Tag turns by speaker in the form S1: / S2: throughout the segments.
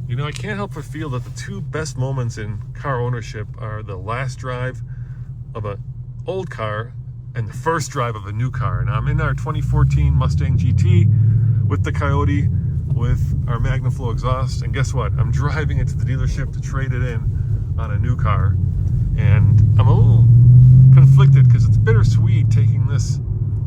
S1: You know, I can't help but feel that the two best moments in car ownership are the last drive of an old car and the first drive of a new car. And I'm in our 2014 Mustang GT with the Coyote, with our MagnaFlow exhaust. And guess what? I'm driving it to the dealership to trade it in on a new car. And I'm a little conflicted because it's bittersweet taking this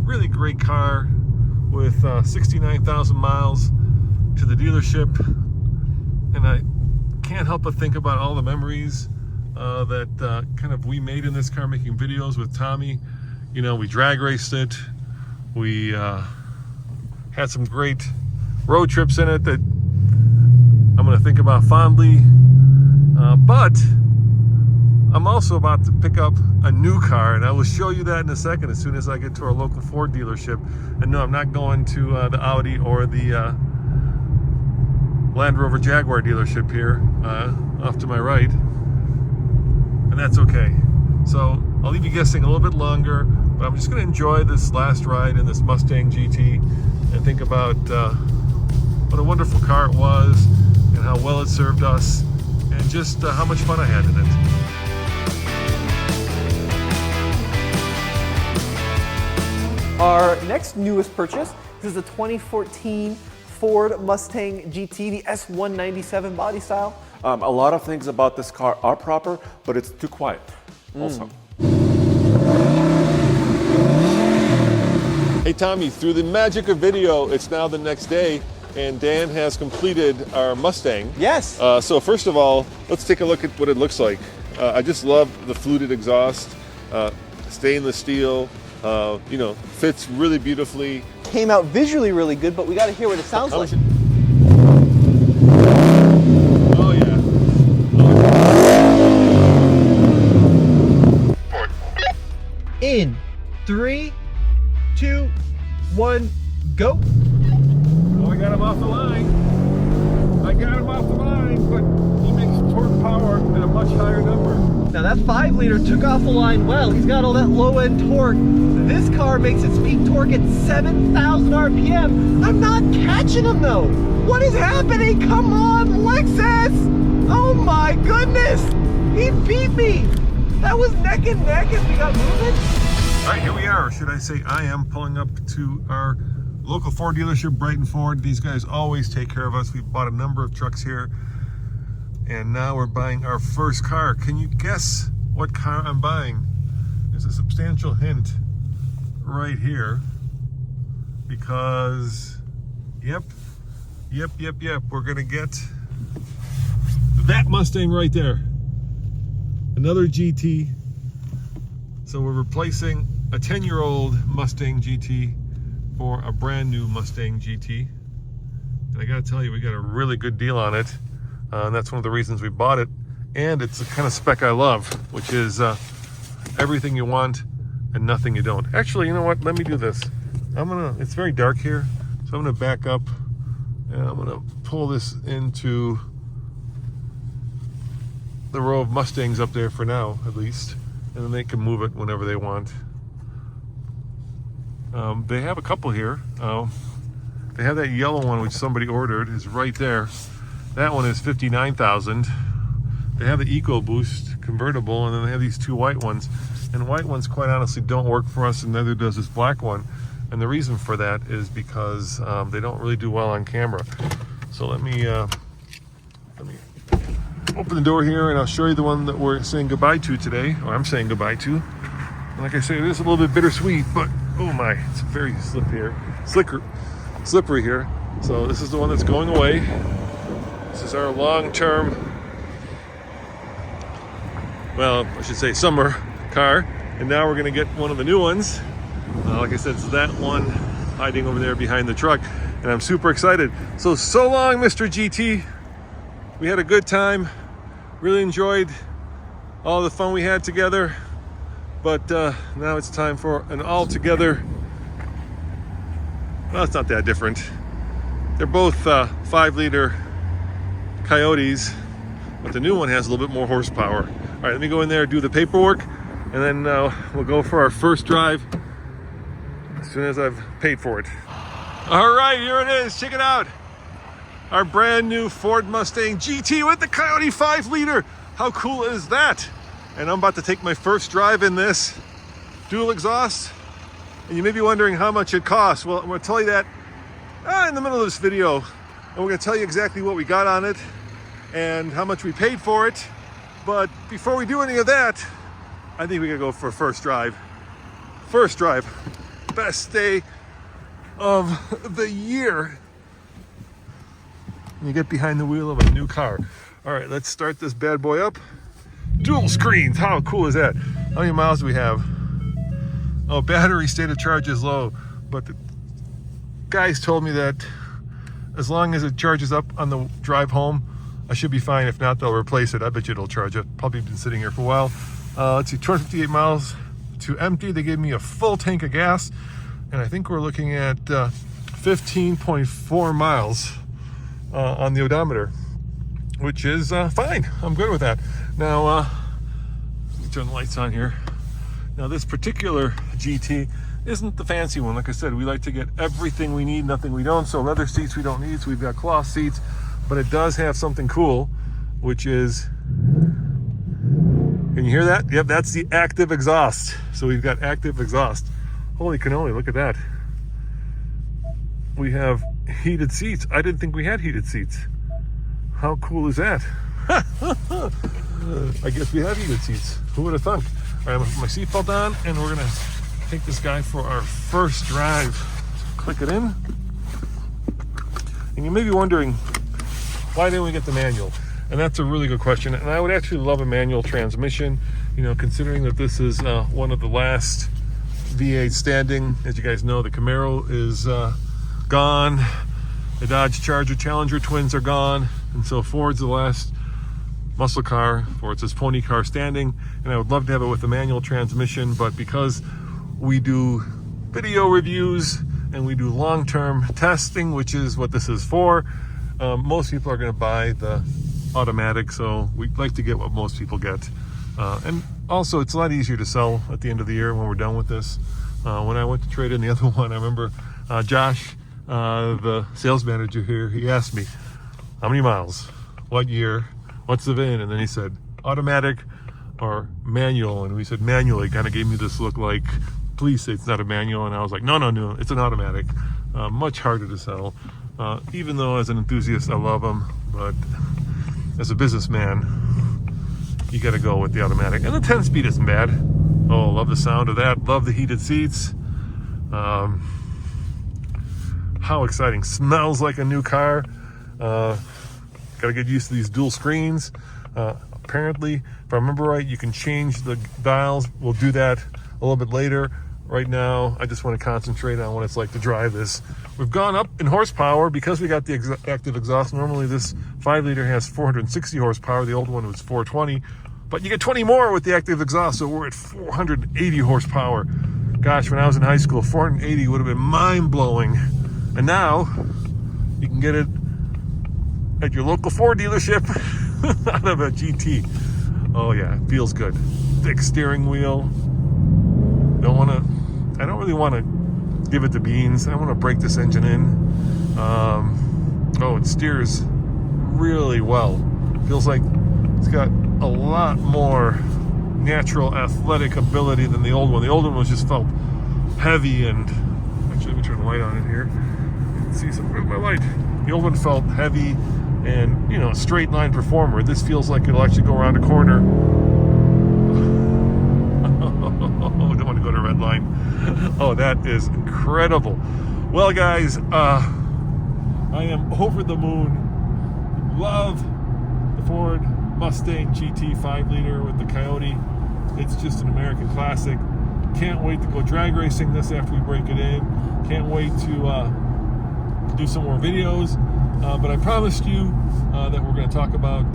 S1: really great car with 69,000 miles to the dealership. And I can't help but think about all the memories that kind of we made in this car, making videos with Tommy. You know, we drag raced it. We had some great road trips in it that I'm going to think about fondly. But I'm also about to pick up a new car, and I will show you that in a second as soon as I get to our local Ford dealership. And no, I'm not going to the Audi or the Land Rover Jaguar dealership here off to my right, and that's okay. So I'll leave you guessing a little bit longer, but I'm just going to enjoy this last ride in this Mustang GT and think about what a wonderful car it was and how well it served us and just how much fun I had in it.
S2: Our next newest purchase, this is a 2014 Ford Mustang GT, the S197 body style.
S3: A lot of things about this car are proper, but it's too quiet also.
S1: Hey Tommy, through the magic of video, it's now the next day and Dan has completed our Mustang.
S2: Yes.
S1: So first of all, let's take a look at what it looks like. I just love the fluted exhaust, stainless steel, you know, fits really beautifully.
S2: Came out visually really good, but we got to hear what it sounds like.
S1: Oh yeah.
S2: In 3, 2, 1, go.
S1: Oh, I got him off the line. I got him off the line, but he makes torque power at a much higher number.
S2: Now that 5-liter took off the line well. He's got all that low-end torque. This car makes its peak torque at 7,000 RPM. I'm not catching him though. What is happening? Come on, Lexus! Oh my goodness! He beat me! That was neck and neck as we got moving.
S1: All right, here we are. Should I say I am pulling up to our local Ford dealership, Brighton Ford. These guys always take care of us. We've bought a number of trucks here. And now we're buying our first car. Can you guess what car I'm buying? There's a substantial hint right here because, yep, we're gonna get that Mustang right there. Another GT. So we're replacing a 10-year-old Mustang GT for a brand new Mustang GT. And I gotta tell you, we got a really good deal on it. And that's one of the reasons we bought it. And it's the kind of spec I love, which is everything you want and nothing you don't. Actually, you know what? Let me do this. It's very dark here, so I'm gonna back up and I'm gonna pull this into the row of Mustangs up there for now, at least. And then they can move it whenever they want. They have a couple here. They have that yellow one, which somebody ordered, is right there. That one is 59,000. They have the EcoBoost convertible, and then they have these two white ones. And white ones, quite honestly, don't work for us, and neither does this black one. And the reason for that is because they don't really do well on camera. So let me open the door here, and I'll show you the one that we're saying goodbye to today, or I'm saying goodbye to. And like I say, it is a little bit bittersweet, but oh my, it's very slippery here. So this is the one that's going away. This is our long-term, well, I should say summer car. And now we're gonna get one of the new ones. Like I said, it's that one hiding over there behind the truck. And I'm super excited. So long, Mr. GT. We had a good time. Really enjoyed all the fun we had together. But now it's time for an all-together, well, it's not that different. They're both 5-liter Coyotes, but the new one has a little bit more horsepower. All right, let me go in there, do the paperwork, and then we'll go for our first drive as soon as I've paid for it. All right, here it is. Check it out. our brand new Ford Mustang GT with the Coyote 5-liter. How cool is that? And I'm about to take my first drive in this dual exhaust. And you may be wondering how much it costs. Well, I'm going to tell you that in the middle of this video. And we're going to tell you exactly what we got on it and how much we paid for it. But before we do any of that, I think we gotta go for a first drive. First drive, best day of the year. You get behind the wheel of a new car. All right, let's start this bad boy up. Dual screens, how cool is that? How many miles do we have? Oh, battery state of charge is low, but the guys told me that as long as it charges up on the drive home, I should be fine. If not, they'll replace it. I bet you it'll charge it. Probably been sitting here for a while. Let's see, 258 miles to empty. They gave me a full tank of gas, and I think we're looking at 15.4 miles on the odometer, which is fine. I'm good with that. Now, let me turn the lights on here. Now, this particular GT isn't the fancy one. Like I said, we like to get everything we need, nothing we don't. So leather seats we don't need, so we've got cloth seats. But it does have something cool, which is, can you hear that? Yep, that's the active exhaust. So we've got active exhaust. Holy cannoli, look at that. We have heated seats. I didn't think we had heated seats. How cool is that? I guess we have heated seats. Who would have thunk? All right, I'm gonna put my seatbelt on, and we're gonna take this guy for our first drive. Click it in. And you may be wondering, why didn't we get the manual? And that's a really good question. And I would actually love a manual transmission, you know, considering that this is one of the last V8 standing. As you guys know, the Camaro is gone. The Dodge Charger Challenger twins are gone. And so Ford's the last muscle car, Ford's this pony car standing. And I would love to have it with a manual transmission, but because we do video reviews and we do long-term testing, which is what this is for, most people are going to buy the automatic, so we'd like to get what most people get. And also, it's a lot easier to sell at the end of the year when we're done with this. When I went to trade in the other one, I remember Josh, the sales manager here, he asked me, how many miles, what year, what's the VIN? And then he said, automatic or manual? And we said manual. He kind of gave me this look like, please say it's not a manual. And I was like, no, it's an automatic. Much harder to sell. Even though as an enthusiast I love them, but as a businessman you got to go with the automatic. And the 10-speed isn't bad. Oh, love the sound of that. Love the heated seats. How exciting. Smells like a new car. Got to get used to these dual screens. Apparently, if I remember right, you can change the dials. We'll do that a little bit later. Right now, I just want to concentrate on what it's like to drive this. We've gone up in horsepower because we got the active exhaust. Normally, this 5-liter has 460 horsepower. The old one was 420. But you get 20 more with the active exhaust, so we're at 480 horsepower. Gosh, when I was in high school, 480 would have been mind-blowing. And now, you can get it at your local Ford dealership out of a GT. Oh yeah, it feels good. Thick steering wheel. I don't really want to give it the beans. I want to break this engine in. Oh, it steers really well. Feels like it's got a lot more natural athletic ability than the old one. The old one was just felt heavy and, actually let me turn the light on in here. You can see something with my light. The old one felt heavy and, you know, a straight line performer. This feels like it'll actually go around a corner. Don't want to go to a red line. Oh, that is incredible. Well, guys, I am over the moon. Love the Ford Mustang GT 5-liter with the Coyote. It's just an American classic. Can't wait to go drag racing this after we break it in. Can't wait to do some more videos. But I promised you that we're going to talk about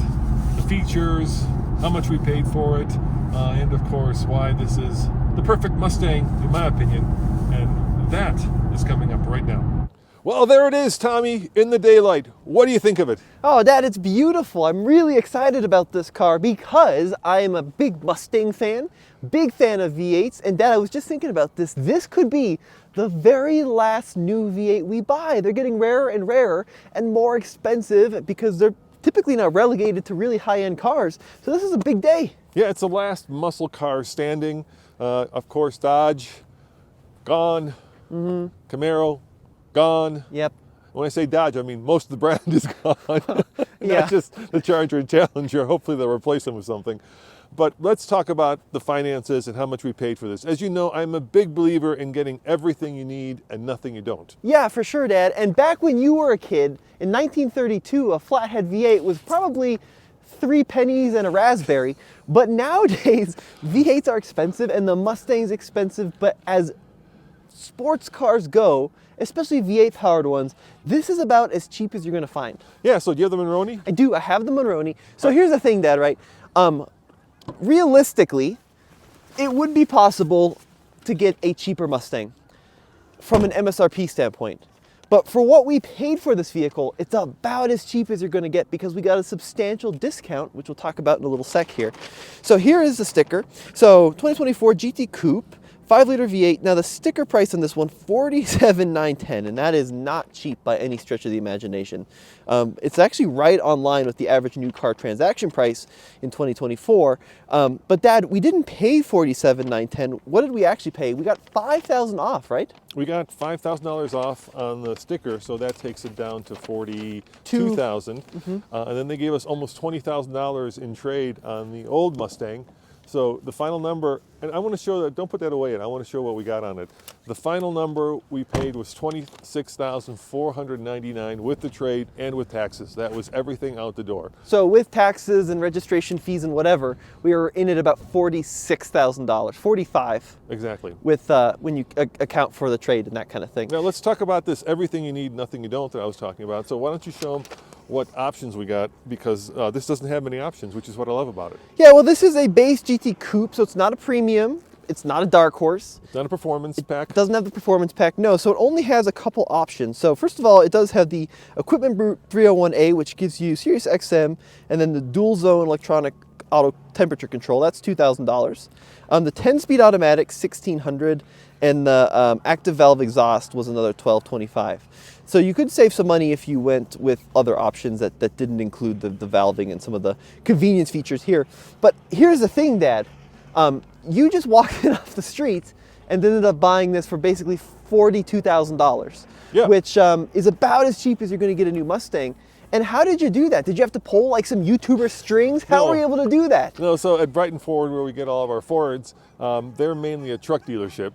S1: the features, how much we paid for it, and of course why this is the perfect Mustang, in my opinion. And that is coming up right now. Well, there it is, Tommy, in the daylight. What do you think of it?
S2: Oh, Dad, it's beautiful. I'm really excited about this car because I am a big Mustang fan, big fan of V8s. And Dad, I was just thinking about this. This could be the very last new V8 we buy. They're getting rarer and rarer and more expensive because they're typically now relegated to really high-end cars. So this is a big day.
S1: Yeah, it's the last muscle car standing. Of course, Dodge, gone. Camaro, gone.
S2: Yep.
S1: When I say Dodge, I mean most of the brand is gone.
S2: Yeah.
S1: Not just the Charger and Challenger. Hopefully they'll replace them with something. But let's talk about the finances and how much we paid for this. As you know, I'm a big believer in getting everything you need and nothing you don't.
S2: Yeah, for sure, Dad. And back when you were a kid, in 1932, a flathead V8 was probably 3 pennies and a raspberry. But nowadays, V8s are expensive and the Mustang's expensive. But as sports cars go, especially V8 powered ones, this is about as cheap as you're going to find.
S1: Yeah, so do you have the Monroney?
S2: I do. I have the Monroney. So here's the thing, Dad, right? Realistically, it would be possible to get a cheaper Mustang from an MSRP standpoint. But for what we paid for this vehicle, it's about as cheap as you're going to get because we got a substantial discount, which we'll talk about in a little sec here. So here is the sticker. So 2024 GT Coupe, 5-liter V8. Now the sticker price on this one, $47,910, and that is not cheap by any stretch of the imagination. It's actually right on line with the average new car transaction price in 2024. But Dad, we didn't pay $47,910. What did we actually pay? We got $5,000 off, right?
S1: We got $5,000 off on the sticker, so that takes it down to $42,000. And then they gave us almost $20,000 in trade on the old Mustang. So the final number, and I want to show that, don't put that away yet, I want to show what we got on it. The final number we paid was $26,499 with the trade and with taxes. That was everything out the door.
S2: So with taxes and registration fees and whatever, we were in at about $46,000, $45,000.
S1: Exactly.
S2: With when you account for the trade and that kind of thing.
S1: Now let's talk about this everything you need, nothing you don't that I was talking about. So why don't you show them what options we got, because this doesn't have many options, which is what I love about it.
S2: Yeah, well, this is a base GT Coupe, so it's not a premium. It's not a dark horse.
S1: It's not a performance pack.
S2: It doesn't have the performance pack, no. So it only has a couple options. So first of all, it does have the Equipment Brute 301A, which gives you Sirius XM, and then the dual zone electronic auto temperature control. That's $2,000. The 10-speed automatic, $1,600, and the active valve exhaust was another $1,225. So you could save some money if you went with other options that didn't include the valving and some of the convenience features here. But here's the thing, Dad. You just walked in off the street and ended up buying this for basically $42,000,
S1: yeah,
S2: which is about as cheap as you're going to get a new Mustang. And how did you do that? Did you have to pull like some YouTuber strings? How were you able to do that?
S1: No, so at Brighton Ford, where we get all of our Fords, they're mainly a truck dealership.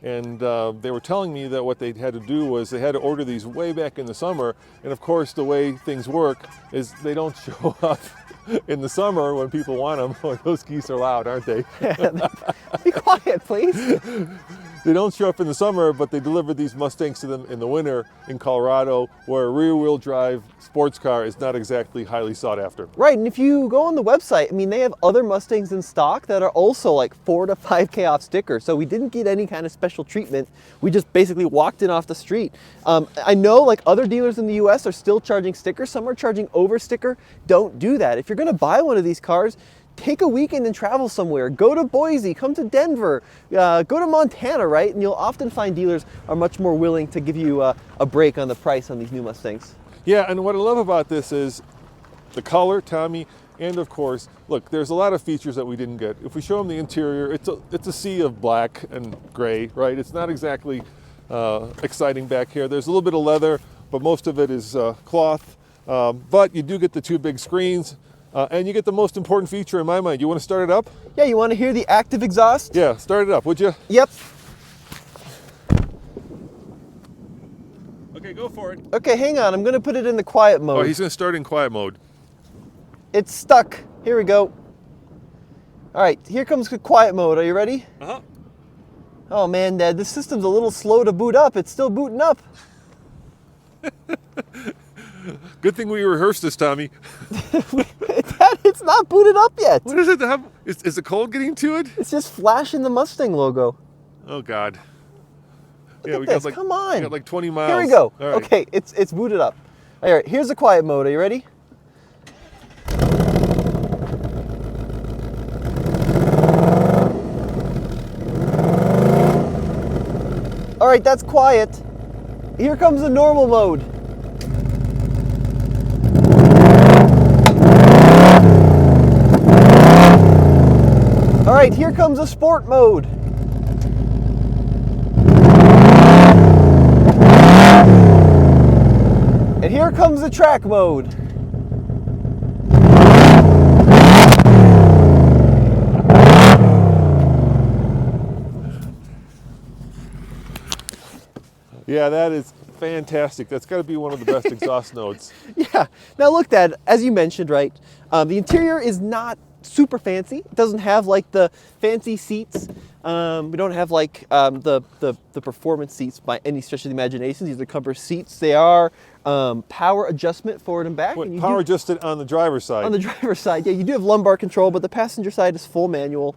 S1: And they were telling me that what they had to do was they had to order these way back in the summer. And of course, the way things work is they don't show up in the summer when people want them. Boy, those geese are loud, aren't they?
S2: Be quiet, please.
S1: They don't show up in the summer, but they deliver these Mustangs to them in the winter in Colorado, where a rear-wheel drive sports car is not exactly highly sought after.
S2: Right, and if you go on the website, I mean, they have other Mustangs in stock that are also like 4 to 5K off sticker. So we didn't get any kind of special treatment. We just basically walked in off the street. I know like other dealers in the US are still charging stickers. Some are charging over sticker. Don't do that. If you're gonna buy one of these cars, take a weekend and travel somewhere. Go to Boise, come to Denver, go to Montana, right? And you'll often find dealers are much more willing to give you a break on the price on these new Mustangs.
S1: Yeah, and what I love about this is the color, Tommy, and of course, look, there's a lot of features that we didn't get. If we show them the interior, it's a sea of black and gray, right? It's not exactly exciting back here. There's a little bit of leather, but most of it is cloth. But you do get the 2 big screens. And you get the most important feature in my mind. You want to start it up?
S2: Yeah, you want to hear the active exhaust?
S1: Yeah, start it up, would you?
S2: Yep.
S1: Okay, go for it.
S2: Okay, hang on. I'm going to put it in the quiet mode.
S1: Oh, he's going to start in quiet mode.
S2: It's stuck. Here we go. All right, here comes the quiet mode. Are you ready?
S1: Uh-huh.
S2: Oh, man, Dad, this system's a little slow to boot up. It's still booting up.
S1: Good thing we rehearsed this, Tommy.
S2: Dad, it's not booted up yet.
S1: What is it? Is the cold getting to it?
S2: It's just flashing the Mustang logo.
S1: Oh, God.
S2: Look at this. Come on.
S1: We got like 20 miles.
S2: Here we go.
S1: All right.
S2: Okay, it's booted up. All right, here's the quiet mode. Are you ready? All right, that's quiet. Here comes the normal mode. All right, here comes the sport mode. And here comes the track mode.
S1: Yeah, that is fantastic. That's got to be one of the best exhaust notes.
S2: Yeah. Now look, Dad, as you mentioned, right, the interior is not super fancy. It doesn't have like the fancy seats. We don't have like the performance seats by any stretch of the imagination. These are comfort seats. They are power adjustment forward and back.
S1: What,
S2: and
S1: power adjusted on the driver's side?
S2: On the driver's side, yeah, you do have lumbar control, but the passenger side is full manual.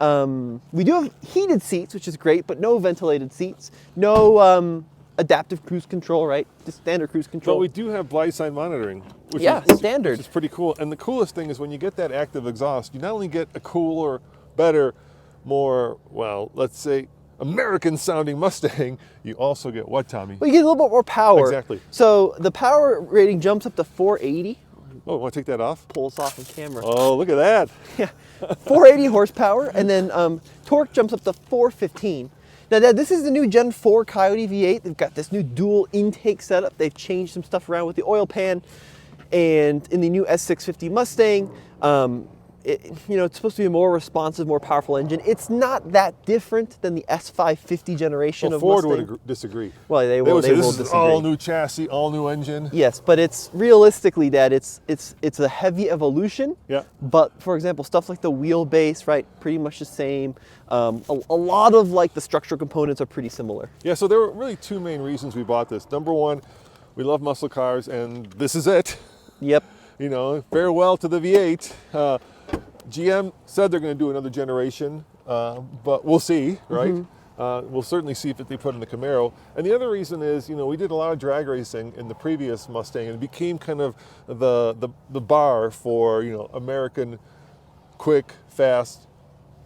S2: We do have heated seats, which is great, but no ventilated seats. No adaptive cruise control, right? Just standard cruise control.
S1: But we do have blind side monitoring, which
S2: standard.
S1: Which is pretty cool. And the coolest thing is when you get that active exhaust, you not only get a cooler, better, more, well, let's say, American-sounding Mustang, you also get what, Tommy?
S2: Well, you get a little bit more power.
S1: Exactly.
S2: So the power rating jumps up to 480.
S1: Oh, want to take that off?
S2: Pull this off on camera.
S1: Oh, look at that.
S2: Yeah, 480 horsepower, and then torque jumps up to 415. Now, Dad, this is the new Gen 4 Coyote V8. They've got this new dual intake setup. They've changed some stuff around with the oil pan, and in the new S650 Mustang, it's supposed to be a more responsive, more powerful engine. It's not that different than the S550 generation of
S1: Ford
S2: Mustang.
S1: would disagree.
S2: Well, they will
S1: say, this
S2: disagree.
S1: is all new chassis, all new engine.
S2: Yes, but it's realistically, Dad, it's a heavy evolution.
S1: Yeah.
S2: But for example, stuff like the wheelbase, right, pretty much the same. A lot of like the structural components are pretty similar.
S1: Yeah, so there were really two main reasons we bought this. Number one, we love muscle cars, and this is it.
S2: Yep.
S1: You know, farewell to the V8. GM said they're going to do another generation, but we'll see, right?
S2: Mm-hmm.
S1: We'll certainly see if they put in the Camaro. And the other reason is, we did a lot of drag racing in the previous Mustang, and it became kind of the bar for, American quick, fast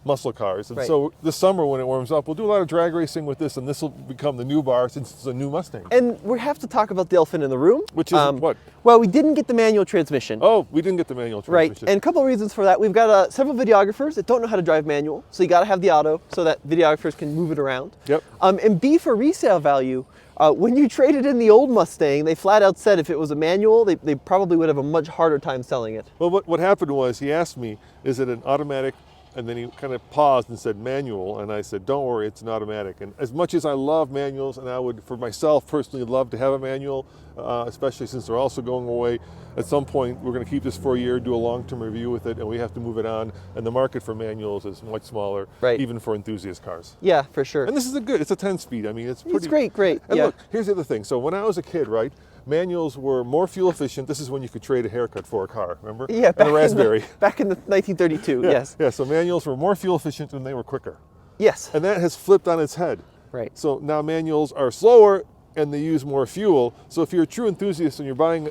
S1: muscle cars. And
S2: Right.
S1: so this summer when it warms up, we'll do a lot of drag racing with this, and this will become the new bar since it's a new Mustang.
S2: And we have to talk about the elephant in the room.
S1: Which is what?
S2: Well, we didn't get the manual transmission.
S1: Oh, we didn't get the manual transmission.
S2: Right, and a couple of reasons for that. We've got several videographers that don't know how to drive manual, so you got to have the auto so that videographers can move it around.
S1: Yep.
S2: And B, for resale value, when you traded in the old Mustang, they flat out said if it was a manual, they probably would have a much harder time selling it.
S1: Well, what happened was he asked me, is it an automatic? And then he kind of paused and said manual, and I said, don't worry, it's an automatic. And as much as I love manuals, and I would, for myself personally, love to have a manual, especially since they're also going away, at some point we're going to keep this for a year, do a long-term review with it, and we have to move it on. And the market for manuals is much smaller,
S2: right,
S1: even for enthusiast cars.
S2: Yeah, for sure.
S1: And this is it's a 10-speed. I mean, it's pretty.
S2: It's great.
S1: And
S2: yeah.
S1: look, here's the other thing. So when I was a kid, right, manuals were more fuel efficient. This is when you could trade a haircut for a car, remember?
S2: Yeah,
S1: and a Raspberry.
S2: Back in the 1932,
S1: yeah,
S2: yes.
S1: Yeah, so manuals were more fuel efficient and they were quicker.
S2: Yes.
S1: And that has flipped on its head.
S2: Right.
S1: So now manuals are slower and they use more fuel. So if you're a true enthusiast and you're buying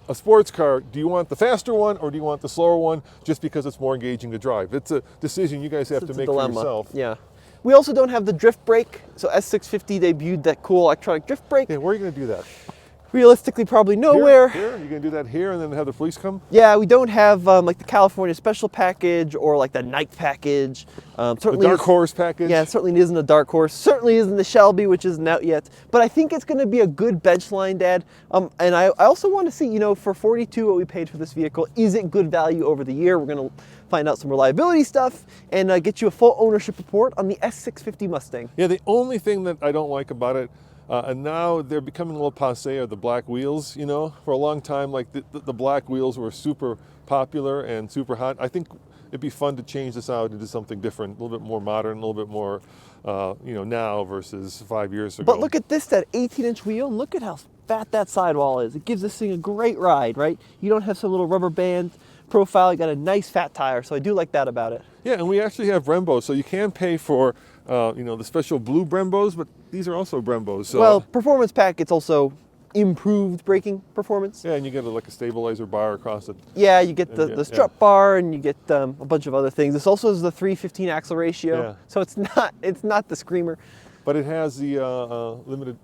S1: a sports car, do you want the faster one or do you want the slower one just because it's more engaging to drive? It's a decision you guys have to make for yourself.
S2: Yeah. We also don't have the drift brake. So S650 debuted that cool electronic drift brake.
S1: Yeah, where are you going to do that?
S2: Realistically, probably nowhere.
S1: Here? You're going to do that here and then have the police come?
S2: Yeah, we don't have like the California Special Package or like the Night Package.
S1: Certainly the Dark Horse Package?
S2: Yeah, it certainly isn't a Dark Horse. Certainly isn't the Shelby, which isn't out yet. But I think it's going to be a good bench line, Dad. And I also want to see, for $42 what we paid for this vehicle, is it good value over the year? We're going to find out some reliability stuff and get you a full ownership report on the S650 Mustang.
S1: Yeah, the only thing that I don't like about it, and now they're becoming a little passé, are the black wheels. For a long time, like the black wheels were super popular and super hot. I think it'd be fun to change this out into something different, a little bit more modern, a little bit more, now versus 5 years ago.
S2: But look at this, that 18-inch wheel, and look at how fat that sidewall is. It gives this thing a great ride, right? You don't have some little rubber band profile. You got a nice fat tire, so I do like that about it.
S1: Yeah, and we actually have Brembos, so you can pay for the special blue Brembos, but these are also Brembos. So.
S2: Well, performance pack, it's also improved braking performance.
S1: Yeah, and you get like a stabilizer bar across it.
S2: Yeah, you get the strut bar, and you get a bunch of other things. This also is the 3:15 axle ratio, so it's not the screamer.
S1: but it has the limited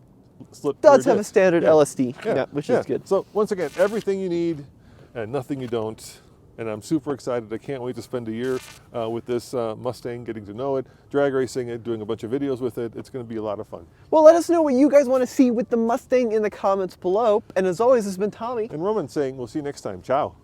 S1: slip.
S2: Does
S1: rear
S2: have a
S1: disc.
S2: standard
S1: Yeah.
S2: LSD, yeah, which is good.
S1: So once again, everything you need and nothing you don't. And I'm super excited. I can't wait to spend a year with this Mustang, getting to know it, drag racing it, doing a bunch of videos with it. It's going to be a lot of fun.
S2: Well, let us know what you guys want to see with the Mustang in the comments below. And as always, this has been Tommy.
S1: And Roman saying, we'll see you next time. Ciao.